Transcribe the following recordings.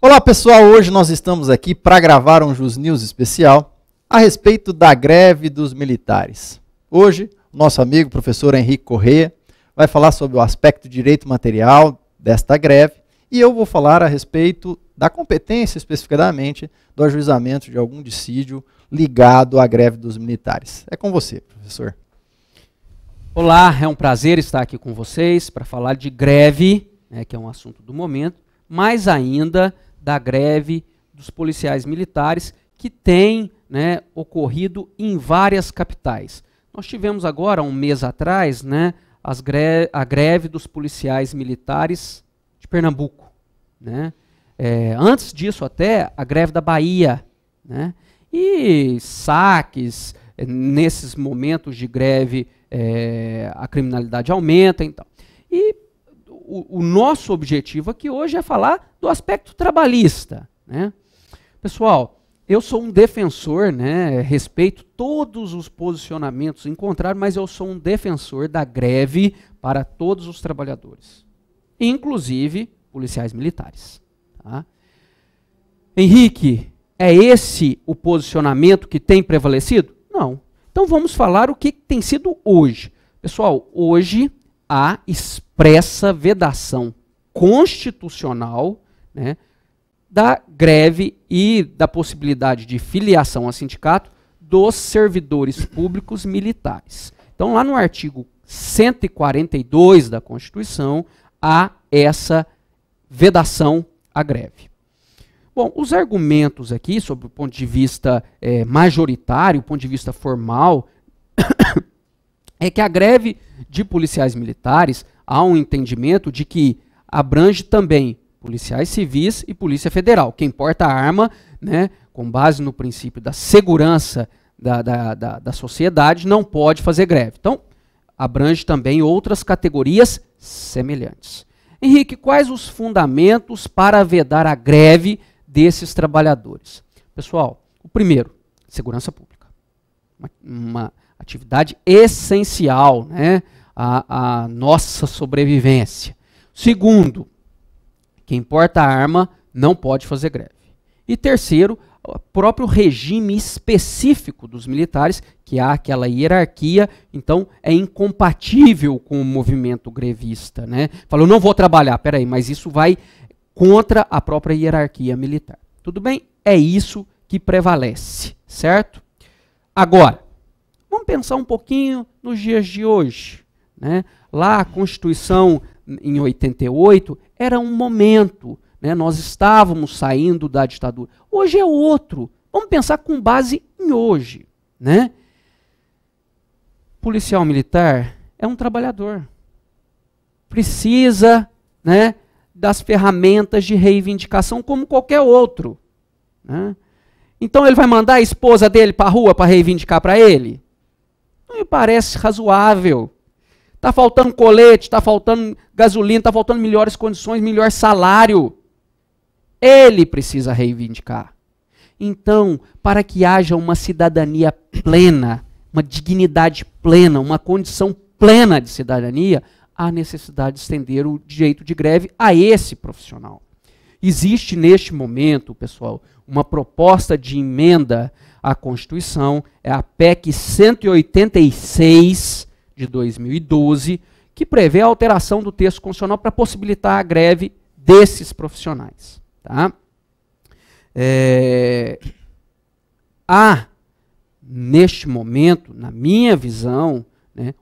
Olá pessoal, hoje nós estamos aqui para gravar um Jus News especial a respeito da greve dos militares. Hoje, nosso amigo professor Henrique Corrêa vai falar sobre o aspecto de direito material desta greve e eu vou falar a respeito da competência especificadamente do ajuizamento de algum dissídio ligado à greve dos militares. É com você, professor. Olá, é um prazer estar aqui com vocês para falar de greve, que é um assunto do momento, mais ainda da greve dos policiais militares que tem ocorrido em várias capitais. Nós tivemos agora, um mês atrás, a greve dos policiais militares de Pernambuco. Antes disso até, a greve da Bahia. E saques, nesses momentos de greve, a criminalidade aumenta. Então. E o nosso objetivo aqui hoje é falar do aspecto trabalhista. Pessoal, eu sou um defensor, respeito todos os posicionamentos encontrados, mas eu sou um defensor da greve para todos os trabalhadores, inclusive policiais militares. Tá? Henrique, é esse o posicionamento que tem prevalecido? Não. Então vamos falar o que tem sido hoje. Pessoal, hoje há expressa vedação constitucional da greve e da possibilidade de filiação a sindicato dos servidores públicos militares. Então, lá no artigo 142 da Constituição, há essa vedação à greve. Bom, os argumentos aqui, sob o ponto de vista majoritário, o ponto de vista formal, é que a greve de policiais militares, há um entendimento de que abrange também policiais civis e polícia federal. Quem porta a arma, com base no princípio da segurança da sociedade, não pode fazer greve. Então, abrange também outras categorias semelhantes. Henrique, quais os fundamentos para vedar a greve desses trabalhadores? Pessoal, o primeiro, segurança pública. Uma atividade essencial à nossa sobrevivência. Segundo, quem porta a arma não pode fazer greve. E terceiro, o próprio regime específico dos militares, que há aquela hierarquia, então é incompatível com o movimento grevista. Falou, não vou trabalhar, peraí, mas isso vai contra a própria hierarquia militar. Tudo bem? É isso que prevalece, certo? Agora, vamos pensar um pouquinho nos dias de hoje. Lá a Constituição, em 88, era um momento, nós estávamos saindo da ditadura. Hoje é outro. Vamos pensar com base em hoje. Policial militar é um trabalhador. Precisa das ferramentas de reivindicação como qualquer outro. Então ele vai mandar a esposa dele para a rua para reivindicar para ele? Não me parece razoável. Está faltando colete, está faltando gasolina, está faltando melhores condições, melhor salário. Ele precisa reivindicar. Então, para que haja uma cidadania plena, uma dignidade plena, uma condição plena de cidadania, há necessidade de estender o direito de greve a esse profissional. Existe neste momento, pessoal, uma proposta de emenda à Constituição, é a PEC 186 de 2012, que prevê a alteração do texto constitucional para possibilitar a greve desses profissionais. Tá? Há, neste momento, na minha visão,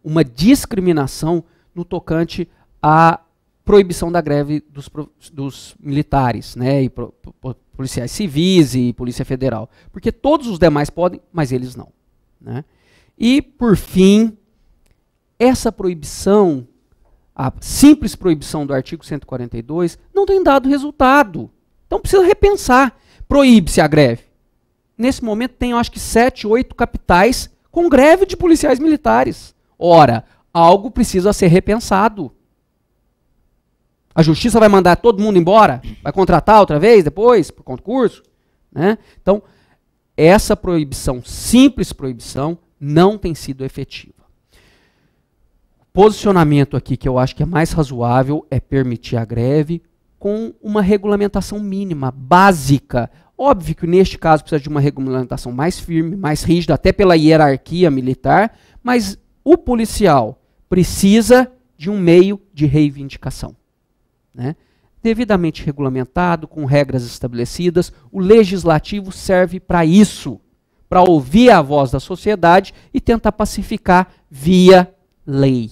uma discriminação no tocante à proibição da greve dos militares, e policiais civis e polícia federal. Porque todos os demais podem, mas eles não. E, por fim, essa proibição, a simples proibição do artigo 142, não tem dado resultado. Então precisa repensar. Proíbe-se a greve. Nesse momento tem, eu acho que 7, 8 capitais com greve de policiais militares. Ora, algo precisa ser repensado. A justiça vai mandar todo mundo embora? Vai contratar outra vez depois, por concurso? Então, essa proibição, simples proibição, não tem sido efetiva. Posicionamento aqui que eu acho que é mais razoável é permitir a greve com uma regulamentação mínima, básica. Óbvio que neste caso precisa de uma regulamentação mais firme, mais rígida, até pela hierarquia militar, mas o policial precisa de um meio de reivindicação, né? Devidamente regulamentado, com regras estabelecidas. O legislativo serve para isso, para ouvir a voz da sociedade e tentar pacificar via lei.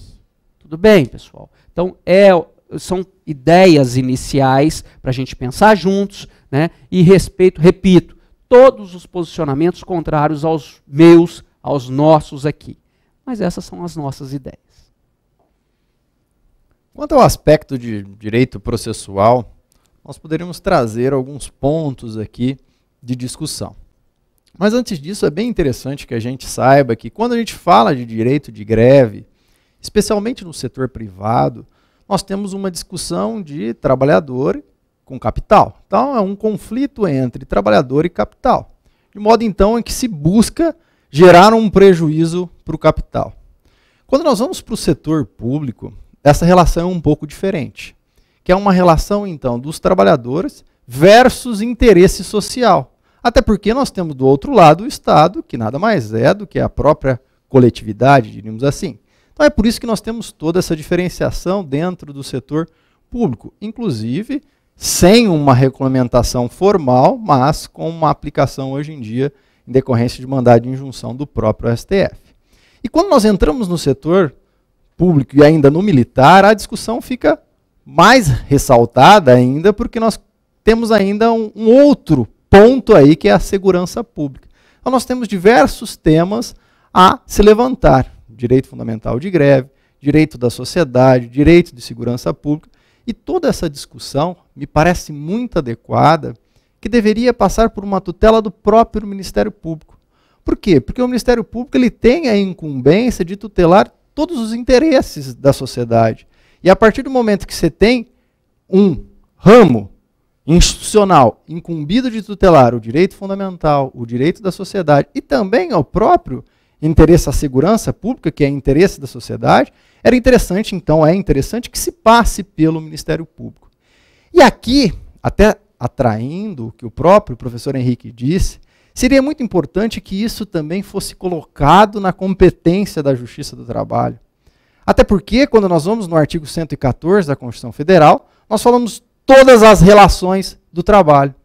Tudo bem, pessoal? Então, são ideias iniciais para a gente pensar juntos, né? E repito, todos os posicionamentos contrários aos meus, aos nossos aqui. Mas essas são as nossas ideias. Quanto ao aspecto de direito processual, nós poderíamos trazer alguns pontos aqui de discussão. Mas antes disso, é bem interessante que a gente saiba que quando a gente fala de direito de greve, especialmente no setor privado, nós temos uma discussão de trabalhador com capital. Então, é um conflito entre trabalhador e capital. De modo, então, em que se busca gerar um prejuízo para o capital. Quando nós vamos para o setor público, essa relação é um pouco diferente, que é uma relação, então, dos trabalhadores versus interesse social. Até porque nós temos do outro lado o Estado, que nada mais é do que a própria coletividade, diríamos assim. Então é por isso que nós temos toda essa diferenciação dentro do setor público, inclusive sem uma regulamentação formal, mas com uma aplicação hoje em dia em decorrência de mandado de injunção do próprio STF. E quando nós entramos no setor público e ainda no militar, a discussão fica mais ressaltada ainda, porque nós temos ainda um outro ponto aí, que é a segurança pública. Então nós temos diversos temas a se levantar. Direito fundamental de greve, direito da sociedade, direito de segurança pública. E toda essa discussão me parece muito adequada, que deveria passar por uma tutela do próprio Ministério Público. Por quê? Porque o Ministério Público ele tem a incumbência de tutelar todos os interesses da sociedade. E a partir do momento que você tem um ramo institucional incumbido de tutelar o direito fundamental, o direito da sociedade e também ao próprio interesse à segurança pública, que é interesse da sociedade, era interessante, então é interessante que se passe pelo Ministério Público. E aqui, até atraindo o que o próprio professor Henrique disse, seria muito importante que isso também fosse colocado na competência da Justiça do Trabalho. Até porque, quando nós vamos no artigo 114 da Constituição Federal, nós falamos todas as relações do trabalho.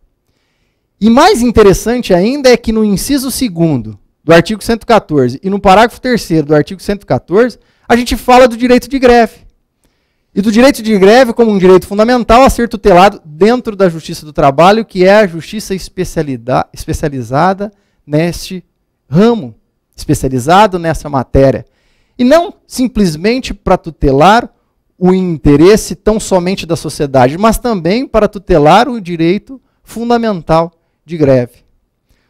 E mais interessante ainda é que no inciso 2º do artigo 114 e no parágrafo 3º do artigo 114, a gente fala do direito de greve. E do direito de greve como um direito fundamental a ser tutelado dentro da Justiça do Trabalho, que é a justiça especializada neste ramo, especializado nessa matéria. E não simplesmente para tutelar o interesse tão somente da sociedade, mas também para tutelar o direito fundamental de greve.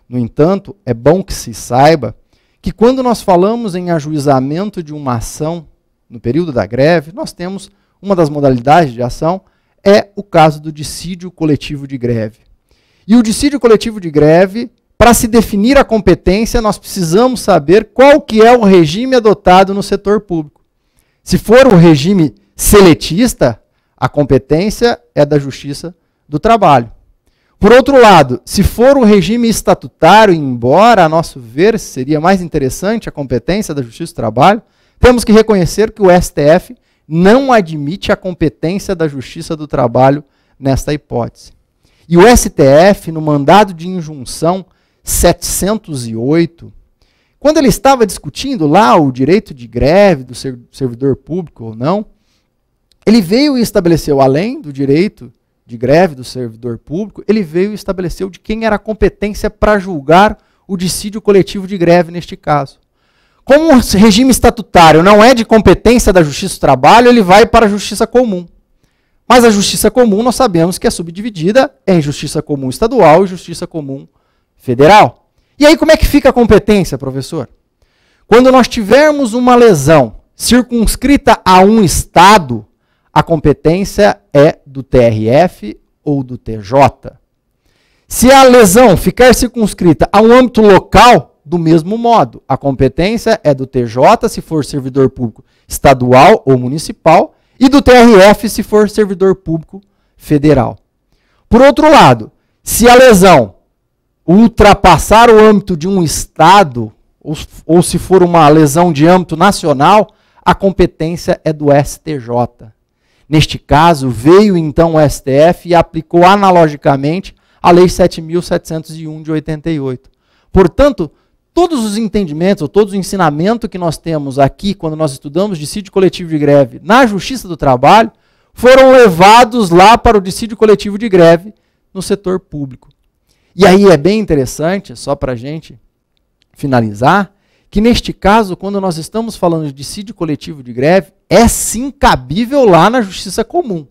No entanto, é bom que se saiba que quando nós falamos em ajuizamento de uma ação no período da greve, nós temos uma das modalidades de ação é o caso do dissídio coletivo de greve. E o dissídio coletivo de greve, para se definir a competência, nós precisamos saber qual que é o regime adotado no setor público. Se for o regime seletista, a competência é da Justiça do Trabalho. Por outro lado, se for o regime estatutário, embora, a nosso ver, seria mais interessante a competência da Justiça do Trabalho, temos que reconhecer que o STF não admite a competência da Justiça do Trabalho nesta hipótese. E o STF, no mandado de injunção 708, quando ele estava discutindo lá o direito de greve do servidor público ou não, ele veio e estabeleceu, além do direito de greve do servidor público, ele veio e estabeleceu de quem era a competência para julgar o dissídio coletivo de greve neste caso. Como o regime estatutário não é de competência da Justiça do Trabalho, ele vai para a Justiça Comum. Mas a Justiça Comum nós sabemos que é subdividida em Justiça Comum Estadual e Justiça Comum Federal. E aí como é que fica a competência, professor? Quando nós tivermos uma lesão circunscrita a um Estado, a competência é do TRF ou do TJ. Se a lesão ficar circunscrita a um âmbito local, do mesmo modo, a competência é do TJ se for servidor público estadual ou municipal e do TRF se for servidor público federal. Por outro lado, se a lesão ultrapassar o âmbito de um estado, ou se for uma lesão de âmbito nacional, a competência é do STJ. Neste caso, veio então o STF e aplicou analogicamente a Lei 7.701 de 88. Portanto, todos os entendimentos, ou todos os ensinamentos que nós temos aqui, quando nós estudamos dissídio coletivo de greve na Justiça do Trabalho, foram levados lá para o dissídio coletivo de greve no setor público. E aí é bem interessante, só para a gente finalizar, que neste caso, quando nós estamos falando de dissídio coletivo de greve, é sim cabível lá na Justiça Comum,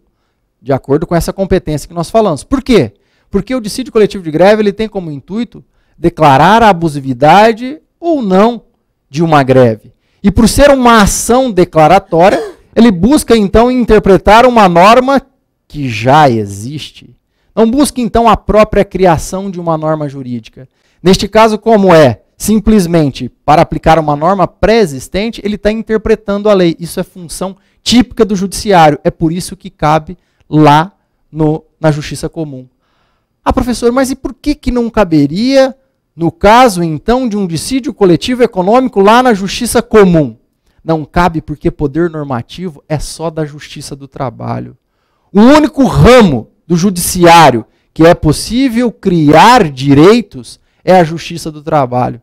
de acordo com essa competência que nós falamos. Por quê? Porque o dissídio coletivo de greve ele tem como intuito declarar a abusividade ou não de uma greve. E por ser uma ação declaratória, ele busca então interpretar uma norma que já existe. Não busca então a própria criação de uma norma jurídica. Neste caso, como é simplesmente para aplicar uma norma pré-existente, ele está interpretando a lei. Isso é função típica do judiciário. É por isso que cabe lá na Justiça Comum. Ah, professor, mas e por que não caberia no caso, então, de um dissídio coletivo econômico lá na Justiça Comum? Não cabe porque poder normativo é só da Justiça do Trabalho. O único ramo do judiciário que é possível criar direitos é a Justiça do Trabalho.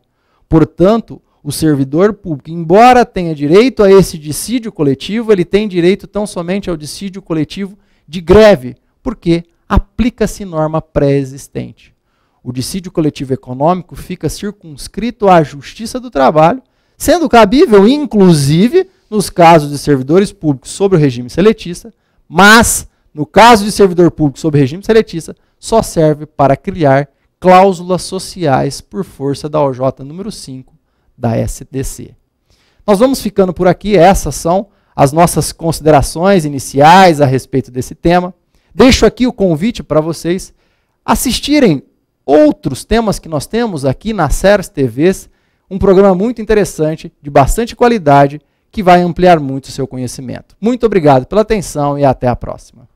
Portanto, o servidor público, embora tenha direito a esse dissídio coletivo, ele tem direito tão somente ao dissídio coletivo de greve, porque aplica-se norma pré-existente. O dissídio coletivo econômico fica circunscrito à Justiça do Trabalho, sendo cabível, inclusive, nos casos de servidores públicos sob o regime seletista, mas, no caso de servidor público sob regime seletista, só serve para criar cláusulas sociais por força da OJ número 5 da SDC. Nós vamos ficando por aqui, essas são as nossas considerações iniciais a respeito desse tema. Deixo aqui o convite para vocês assistirem outros temas que nós temos aqui na SERS TVs, um programa muito interessante, de bastante qualidade, que vai ampliar muito o seu conhecimento. Muito obrigado pela atenção e até a próxima.